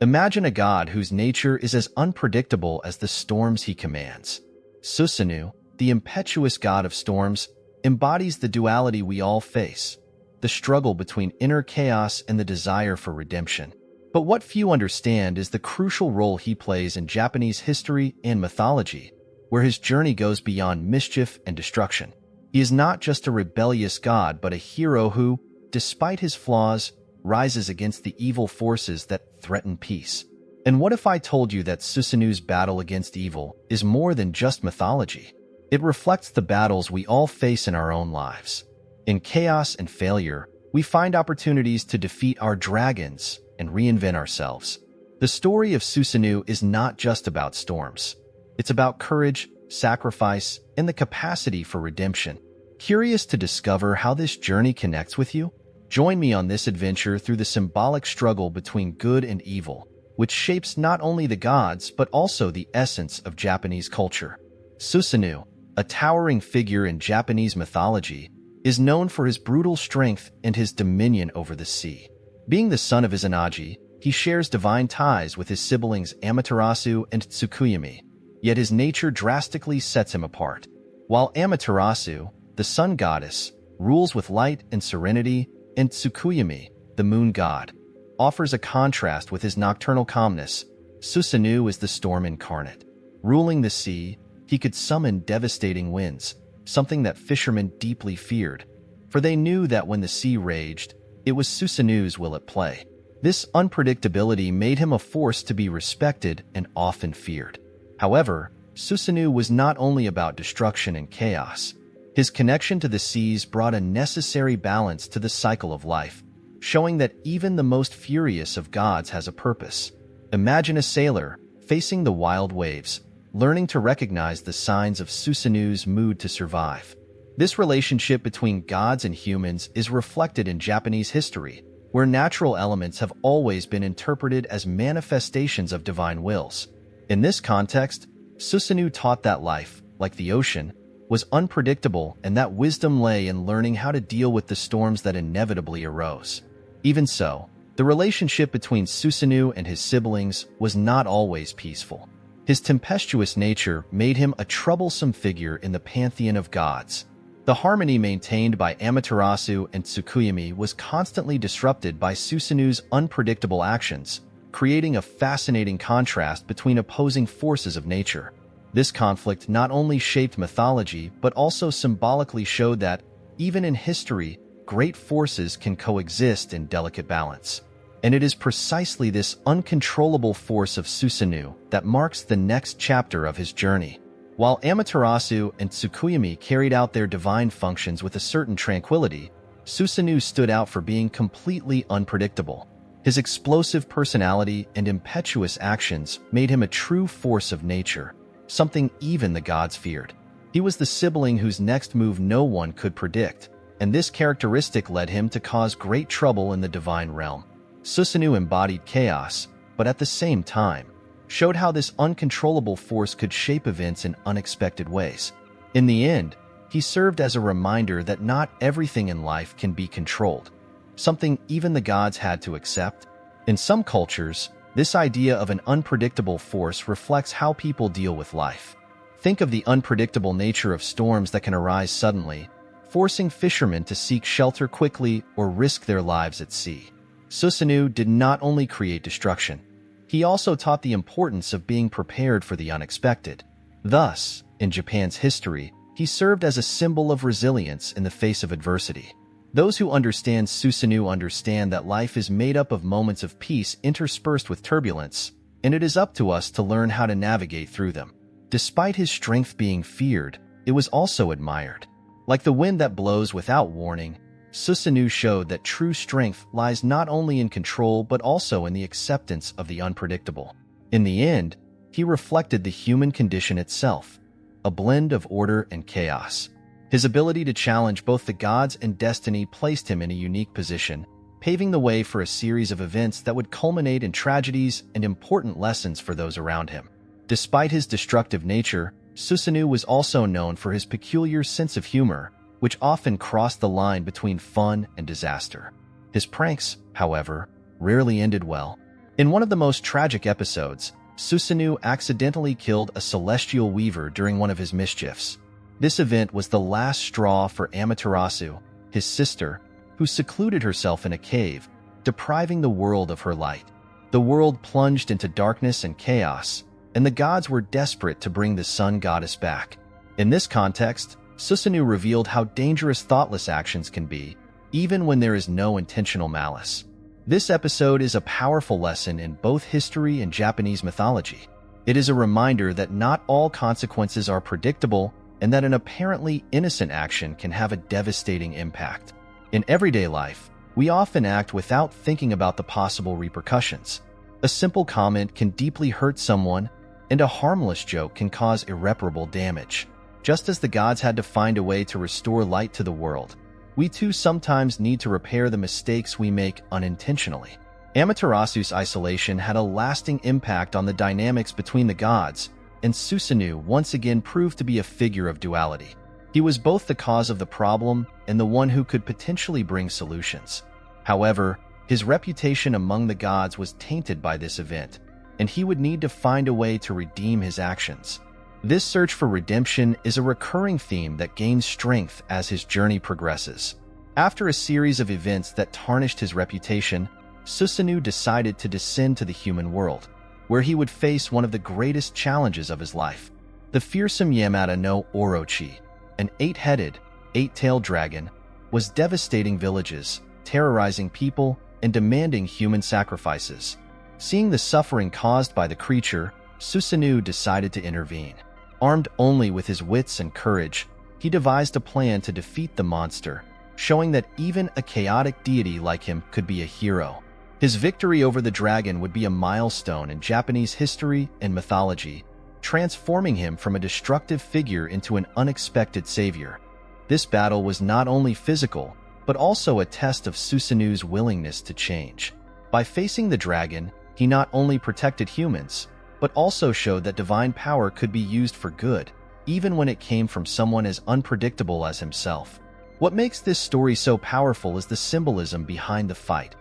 Imagine a god whose nature is as unpredictable as the storms he commands. Susanoo, the impetuous god of storms, embodies the duality we all face, the struggle between inner chaos and the desire for redemption. But what few understand is the crucial role he plays in Japanese history and mythology, where his journey goes beyond mischief and destruction. He is not just a rebellious god, but a hero who, despite his flaws, rises against the evil forces that threaten peace. And what if I told you that Susanoo's battle against evil is more than just mythology? It reflects the battles we all face in our own lives. In chaos and failure, we find opportunities to defeat our dragons and reinvent ourselves. The story of Susanoo is not just about storms. It's about courage, sacrifice, and the capacity for redemption. Curious to discover how this journey connects with you? Join me on this adventure through the symbolic struggle between good and evil, which shapes not only the gods but also the essence of Japanese culture. Susanoo, a towering figure in Japanese mythology, is known for his brutal strength and his dominion over the sea. Being the son of Izanagi, he shares divine ties with his siblings Amaterasu and Tsukuyomi, yet his nature drastically sets him apart. While Amaterasu, the sun goddess, rules with light and serenity, and Tsukuyomi, the moon god, offers a contrast with his nocturnal calmness, Susanoo is the storm incarnate. Ruling the sea, he could summon devastating winds, something that fishermen deeply feared, for they knew that when the sea raged, it was Susanoo's will at play. This unpredictability made him a force to be respected and often feared. However, Susanoo was not only about destruction and chaos. His connection to the seas brought a necessary balance to the cycle of life, showing that even the most furious of gods has a purpose. Imagine a sailor facing the wild waves, learning to recognize the signs of Susanoo's mood to survive. This relationship between gods and humans is reflected in Japanese history, where natural elements have always been interpreted as manifestations of divine wills. In this context, Susanoo taught that life, like the ocean, was unpredictable and that wisdom lay in learning how to deal with the storms that inevitably arose. Even so, the relationship between Susanoo and his siblings was not always peaceful. His tempestuous nature made him a troublesome figure in the pantheon of gods. The harmony maintained by Amaterasu and Tsukuyomi was constantly disrupted by Susanoo's unpredictable actions, creating a fascinating contrast between opposing forces of nature. This conflict not only shaped mythology but also symbolically showed that, even in history, great forces can coexist in delicate balance. And it is precisely this uncontrollable force of Susanoo that marks the next chapter of his journey. While Amaterasu and Tsukuyomi carried out their divine functions with a certain tranquility, Susanoo stood out for being completely unpredictable. His explosive personality and impetuous actions made him a true force of nature, something even the gods feared. He was the sibling whose next move no one could predict, and this characteristic led him to cause great trouble in the divine realm. Susanoo embodied chaos, but at the same time, showed how this uncontrollable force could shape events in unexpected ways. In the end, he served as a reminder that not everything in life can be controlled, something even the gods had to accept. In some cultures, this idea of an unpredictable force reflects how people deal with life. Think of the unpredictable nature of storms that can arise suddenly, forcing fishermen to seek shelter quickly or risk their lives at sea. Susanoo did not only create destruction, he also taught the importance of being prepared for the unexpected. Thus, in Japan's history, he served as a symbol of resilience in the face of adversity. Those who understand Susanoo understand that life is made up of moments of peace interspersed with turbulence, and it is up to us to learn how to navigate through them. Despite his strength being feared, it was also admired. Like the wind that blows without warning, Susanoo showed that true strength lies not only in control but also in the acceptance of the unpredictable. In the end, he reflected the human condition itself, a blend of order and chaos. His ability to challenge both the gods and destiny placed him in a unique position, paving the way for a series of events that would culminate in tragedies and important lessons for those around him. Despite his destructive nature, Susanoo was also known for his peculiar sense of humor, which often crossed the line between fun and disaster. His pranks, however, rarely ended well. In one of the most tragic episodes, Susanoo accidentally killed a celestial weaver during one of his mischiefs. This event was the last straw for Amaterasu, his sister, who secluded herself in a cave, depriving the world of her light. The world plunged into darkness and chaos, and the gods were desperate to bring the sun goddess back. In this context, Susanoo revealed how dangerous thoughtless actions can be, even when there is no intentional malice. This episode is a powerful lesson in both history and Japanese mythology. It is a reminder that not all consequences are predictable and that an apparently innocent action can have a devastating impact. In everyday life, we often act without thinking about the possible repercussions. A simple comment can deeply hurt someone, and a harmless joke can cause irreparable damage. Just as the gods had to find a way to restore light to the world, we too sometimes need to repair the mistakes we make unintentionally. Amaterasu's isolation had a lasting impact on the dynamics between the gods, and Susanoo once again proved to be a figure of duality. He was both the cause of the problem and the one who could potentially bring solutions. However, his reputation among the gods was tainted by this event, and he would need to find a way to redeem his actions. This search for redemption is a recurring theme that gains strength as his journey progresses. After a series of events that tarnished his reputation, Susanoo decided to descend to the human world, where he would face one of the greatest challenges of his life. The fearsome Yamata no Orochi, an 8-headed, 8-tailed dragon, was devastating villages, terrorizing people, and demanding human sacrifices. Seeing the suffering caused by the creature, Susanoo decided to intervene. Armed only with his wits and courage, he devised a plan to defeat the monster, showing that even a chaotic deity like him could be a hero. His victory over the dragon would be a milestone in Japanese history and mythology, transforming him from a destructive figure into an unexpected savior. This battle was not only physical, but also a test of Susanoo's willingness to change. By facing the dragon, he not only protected humans, but also showed that divine power could be used for good, even when it came from someone as unpredictable as himself. What makes this story so powerful is the symbolism behind the fight.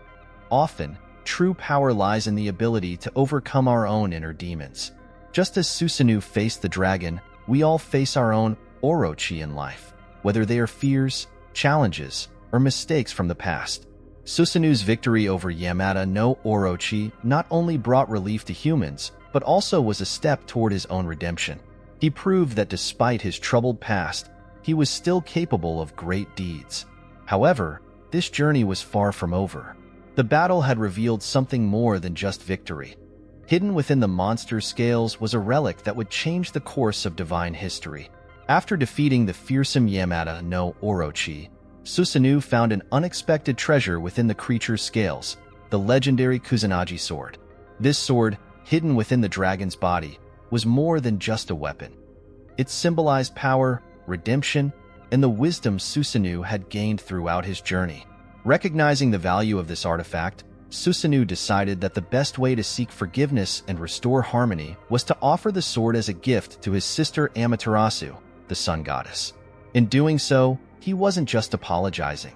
Often, true power lies in the ability to overcome our own inner demons. Just as Susanoo faced the dragon, we all face our own Orochi in life, whether they are fears, challenges, or mistakes from the past. Susanoo's victory over Yamata no Orochi not only brought relief to humans, but also was a step toward his own redemption. He proved that despite his troubled past, he was still capable of great deeds. However, this journey was far from over. The battle had revealed something more than just victory. Hidden within the monster's scales was a relic that would change the course of divine history. After defeating the fearsome Yamata no Orochi, Susanoo found an unexpected treasure within the creature's scales, the legendary Kusanagi sword. This sword, hidden within the dragon's body, was more than just a weapon. It symbolized power, redemption, and the wisdom Susanoo had gained throughout his journey. Recognizing the value of this artifact, Susanoo decided that the best way to seek forgiveness and restore harmony was to offer the sword as a gift to his sister Amaterasu, the sun goddess. In doing so, he wasn't just apologizing.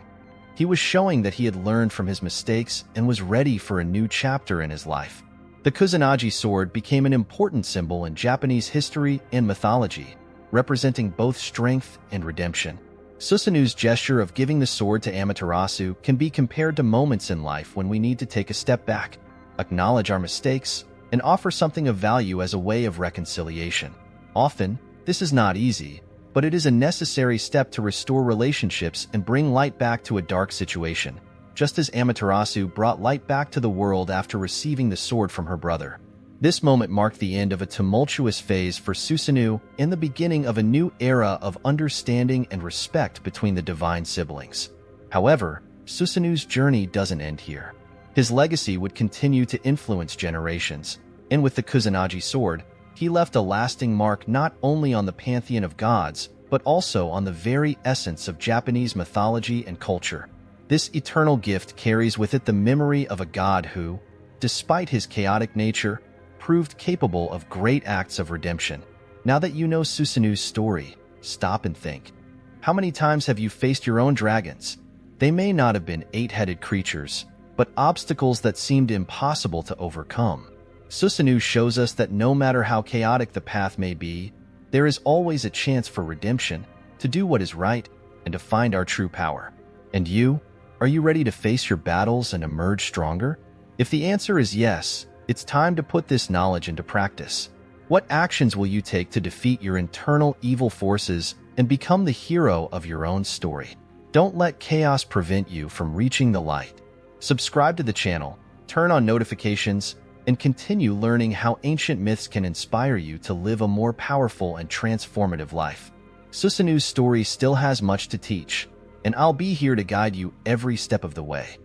He was showing that he had learned from his mistakes and was ready for a new chapter in his life. The Kusanagi sword became an important symbol in Japanese history and mythology, representing both strength and redemption. Susanoo's gesture of giving the sword to Amaterasu can be compared to moments in life when we need to take a step back, acknowledge our mistakes, and offer something of value as a way of reconciliation. Often, this is not easy, but it is a necessary step to restore relationships and bring light back to a dark situation, just as Amaterasu brought light back to the world after receiving the sword from her brother. This moment marked the end of a tumultuous phase for Susanoo and the beginning of a new era of understanding and respect between the divine siblings. However, Susanoo's journey doesn't end here. His legacy would continue to influence generations, and with the Kusanagi sword, he left a lasting mark not only on the pantheon of gods, but also on the very essence of Japanese mythology and culture. This eternal gift carries with it the memory of a god who, despite his chaotic nature, proved capable of great acts of redemption. Now that you know Susanoo's story, stop and think. How many times have you faced your own dragons? They may not have been 8-headed creatures, but obstacles that seemed impossible to overcome. Susanoo shows us that no matter how chaotic the path may be, there is always a chance for redemption, to do what is right, and to find our true power. And you? Are you ready to face your battles and emerge stronger? If the answer is yes, it's time to put this knowledge into practice. What actions will you take to defeat your internal evil forces and become the hero of your own story? Don't let chaos prevent you from reaching the light. Subscribe to the channel, turn on notifications, and continue learning how ancient myths can inspire you to live a more powerful and transformative life. Susanoo's story still has much to teach, and I'll be here to guide you every step of the way.